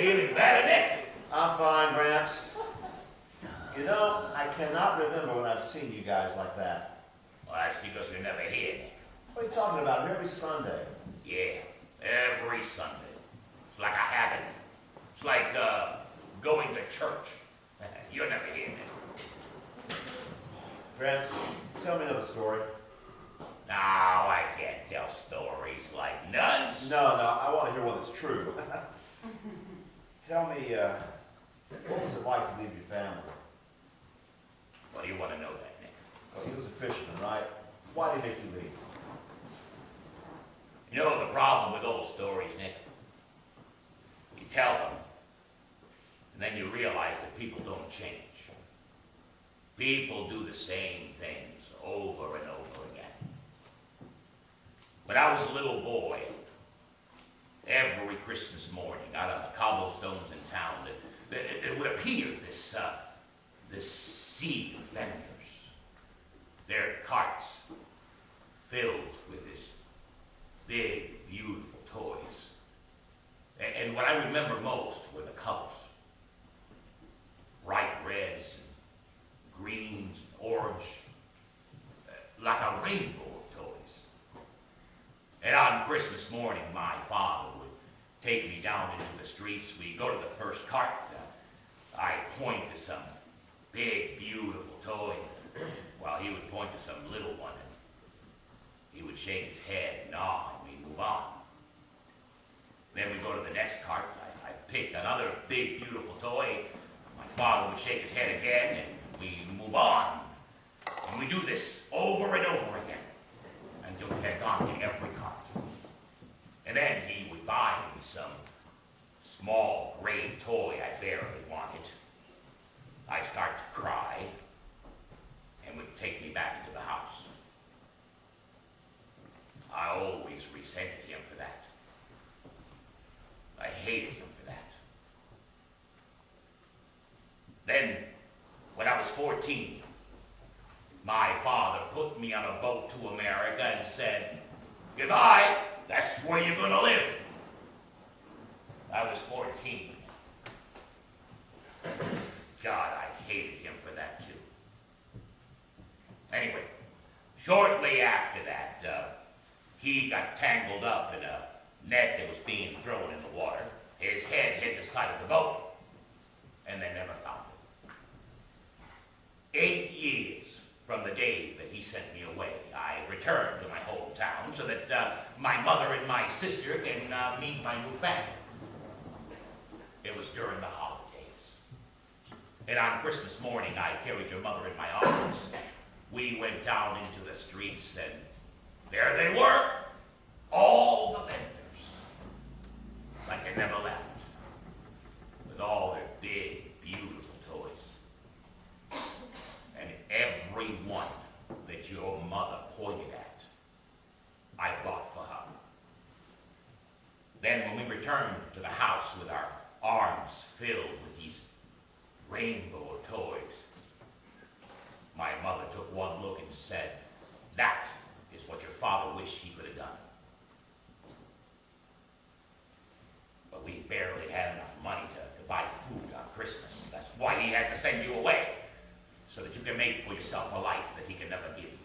Feeling better, Nick? I'm fine, Gramps. You know, I cannot remember when I've seen you guys like that. Well, that's because you're never here, Nick. What are you talking about? Every Sunday. Yeah, every Sunday. It's like a habit. It's like going to church. You're never here, Nick. Gramps, tell me another story. No, I can't tell stories like nuns. No, I want to hear one that's true. Tell me, what was it like to leave your family? Well, you want to know that, Nick? Well, he was a fisherman, right? Why did he make you leave? You know the problem with old stories, Nick? You tell them, and then you realize that people don't change. People do the same things over and over again. When I was a little boy, every Christmas morning, out on the cobblestones in town, it would appear this sea of vendors. Their carts filled with this big, beautiful toys. And what I remember most were the colors. Bright reds, and greens, and orange, like a rainbow of toys. And on Christmas morning, my father would take me down into the streets. We'd go to the first cart. I'd point to some big, beautiful toy, while he would point to some little one. And he would shake his head and nod, and we'd move on. Then we'd go to the next cart. I'd pick another big, beautiful toy. My father would shake his head again, and we'd move on. And we'd do this over and over again until we had gone to every cart. And then he would buy me some small gray toy I barely wanted. I'd start to cry, and would take me back into the house. I always resented him for that. I hated him for that. Then, when I was 14, my father put me on a boat to America and said, "Goodbye, that's where you're gonna live." I was 14. God, I hated him for that too. Anyway, shortly after that, he got tangled up in a net that was being thrown in the water. His head hit the side of the boat, and they never found him. 8 years from the day that he sent me away, I returned to my hometown so that my mother and my sister can meet my new family. It was during the holidays. And on Christmas morning, I carried your mother in my arms. We went down into the streets, and there they were, all the vendors, like they never left, with all their big, beautiful toys. And every one that your mother pointed at, I bought for her. Then when we returned to the house with our arms filled with these rainbow of toys, my mother took one look and said, "That is what your father wished he could have done." But we barely had enough money to buy food on Christmas. That's why he had to send you away, so that you can make for yourself a life that he can never give you.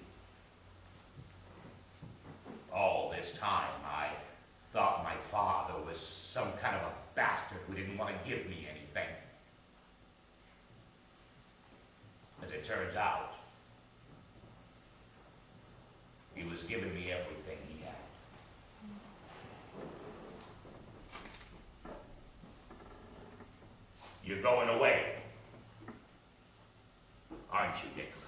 All this time, I thought my father was some kind of a bastard who didn't want to give me anything. As it turns out, he was giving me everything he had. You're going away, aren't you, Nicholas?